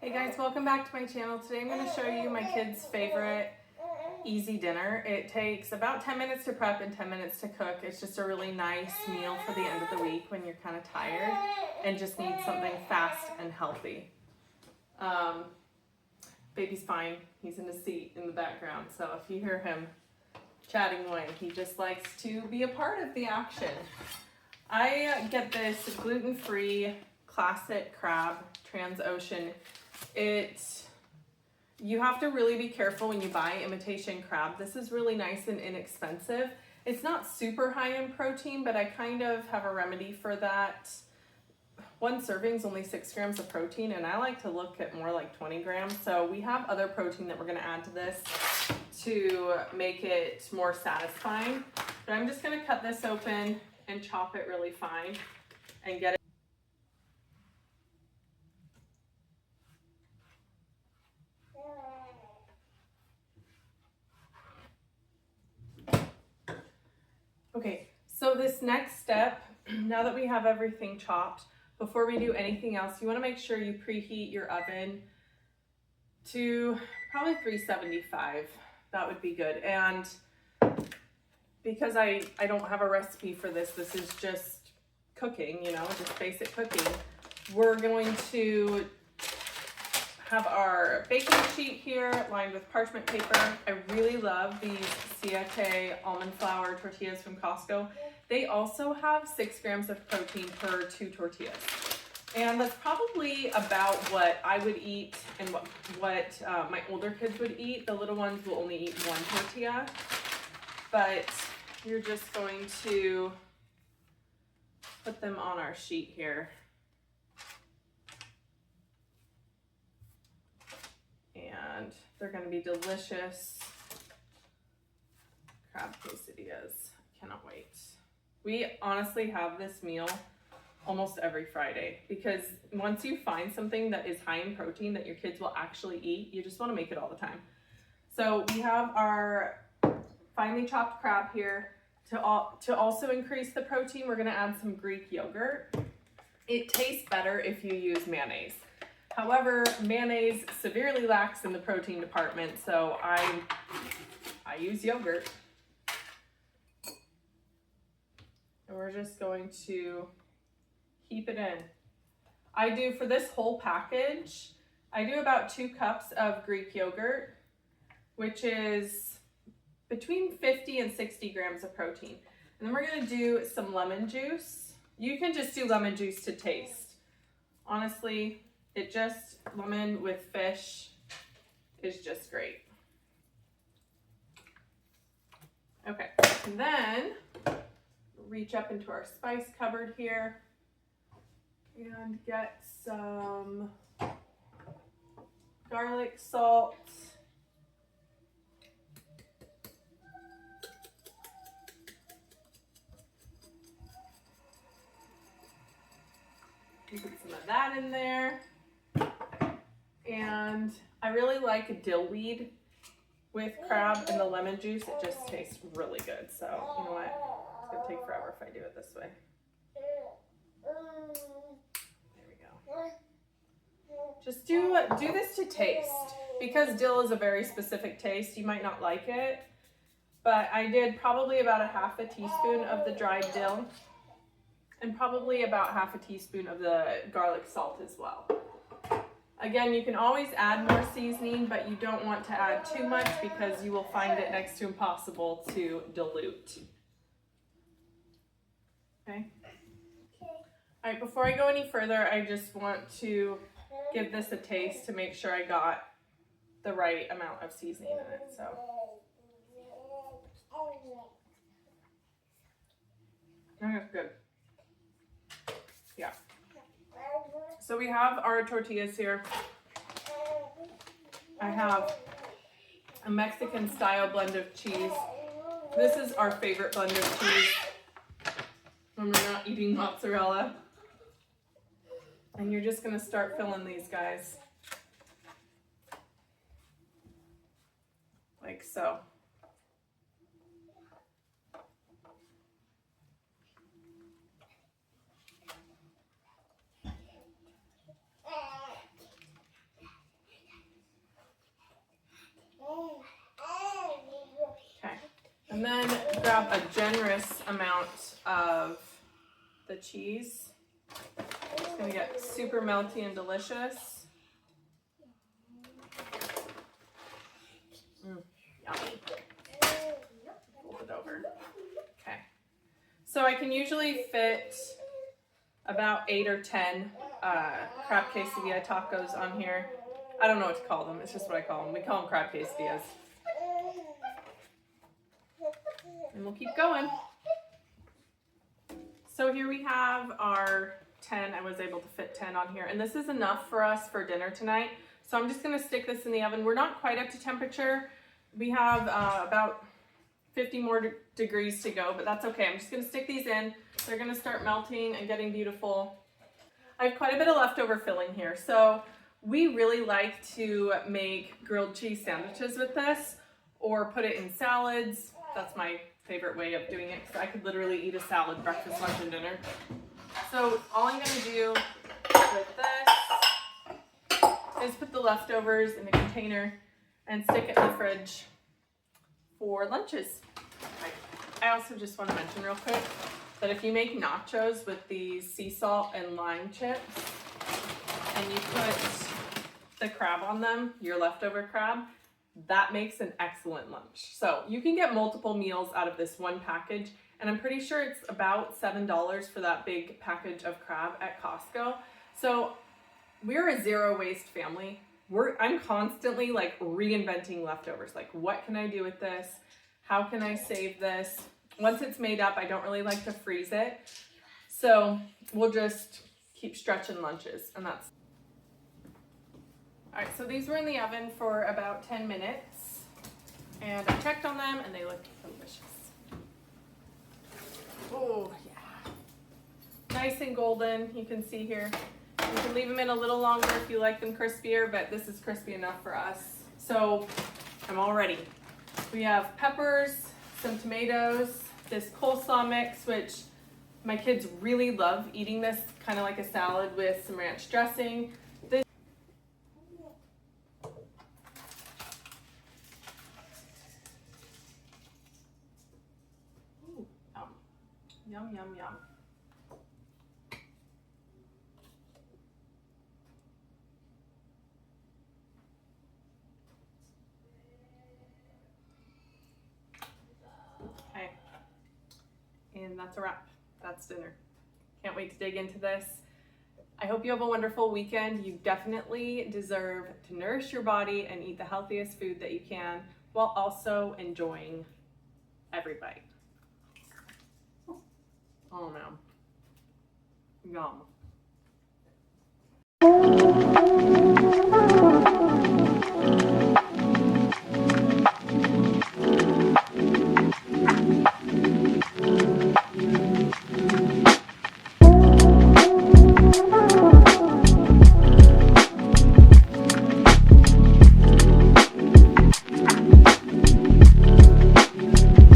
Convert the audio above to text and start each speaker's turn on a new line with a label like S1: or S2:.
S1: Hey guys, welcome back to my channel. Today I'm going to show you my kids' favorite easy dinner. It takes about 10 minutes to prep and 10 minutes to cook. It's just a really nice meal for the end of the week when you're kind of tired and just need something fast and healthy. Baby's fine. He's in the seat in the background, so if you hear him chatting away, he just likes to be a part of the action. I get this gluten-free classic crab, Transocean. You have to really be careful when you buy imitation crab. This is really nice and inexpensive. It's not super high in protein, but I kind of have a remedy for that. One serving is only 6 grams of protein, and I like to look at more like 20 grams. So we have other protein that we're gonna add to this to make it more satisfying. But I'm just gonna cut this open and chop it really fine and get it. Okay, so this next step, now that we have everything chopped, before we do anything else, you want to make sure you preheat your oven to probably 375. That would be good. And because I don't have a recipe for this, this is just cooking, you know, just basic cooking. We're going to have our baking sheet here lined with parchment paper. I really love these Siete Almond flour tortillas from Costco. They also have 6 grams of protein per 2 tortillas. And that's probably about what I would eat and what my older kids would eat. The little ones will only eat 1 tortilla. But you're just going to put them on our sheet here. And they're going to be delicious crab quesadillas. Cannot wait. We honestly have this meal almost every Friday because once you find something that is high in protein that your kids will actually eat, you just want to make it all the time. So we have our finely chopped crab here. To also increase the protein, we're going to add some Greek yogurt. It tastes better if you use mayonnaise. However, mayonnaise severely lacks in the protein department, so I use yogurt. And we're just going to keep it in. I do, for this whole package, I do about 2 cups of Greek yogurt, which is between 50 and 60 grams of protein. And then we're gonna do some lemon juice. You can just do lemon juice to taste. Honestly, lemon with fish is just great. Okay, and then reach up into our spice cupboard here and get some garlic salt. You put some of that in there. And I really like dill weed with crab and the lemon juice. It just tastes really good. So, you know what? It's gonna take forever if I do it this way. There we go. Just do this to taste. Because dill is a very specific taste, you might not like it. But I did probably about a half a teaspoon of the dried dill and probably about half a teaspoon of the garlic salt as well. Again, you can always add more seasoning, but you don't want to add too much because you will find it next to impossible to dilute. Okay? All right, before I go any further, I just want to give this a taste to make sure I got the right amount of seasoning in it. So. That's good. Yeah. So we have our tortillas here. I have a Mexican style blend of cheese. This is our favorite blend of cheese when we're not eating mozzarella. And you're just gonna start filling these guys. Like so. And then grab a generous amount of the cheese. It's gonna get super melty and delicious. Yummy. Fold it over. Okay. So I can usually fit about 8 or 10 crab quesadilla tacos on here. I don't know what to call them. It's just what I call them. We call them crab quesadillas. And we'll keep going. So here we have our 10. I was able to fit 10 on here. And this is enough for us for dinner tonight. So I'm just going to stick this in the oven. We're not quite up to temperature. We have about 50 more degrees to go, but that's okay. I'm just going to stick these in. They're going to start melting and getting beautiful. I have quite a bit of leftover filling here. So we really like to make grilled cheese sandwiches with this or put it in salads. That's my favorite way of doing it because I could literally eat a salad, breakfast, lunch, and dinner. So all I'm going to do with this is put the leftovers in a container and stick it in the fridge for lunches. Right. I also just want to mention real quick that if you make nachos with these sea salt and lime chips and you put the crab on them, your leftover crab, that makes an excellent lunch. So you can get multiple meals out of this one package, and I'm pretty sure it's about $7 for that big package of crab at Costco. So we're a zero waste family. I'm constantly like reinventing leftovers. Like, what can I do with this? How can I save this? Once it's made up, I don't really like to freeze it. So we'll just keep stretching lunches, and that's. All right, so these were in the oven for about 10 minutes, and I checked on them, and they look delicious. Oh, yeah. Nice and golden, you can see here. You can leave them in a little longer if you like them crispier, but this is crispy enough for us. So I'm all ready. We have peppers, some tomatoes, this coleslaw mix, which my kids really love eating this, kind of like a salad with some ranch dressing. Yum, yum, yum. Okay, and that's a wrap. That's dinner. Can't wait to dig into this. I hope you have a wonderful weekend. You definitely deserve to nourish your body and eat the healthiest food that you can while also enjoying every bite. Oh man, yum.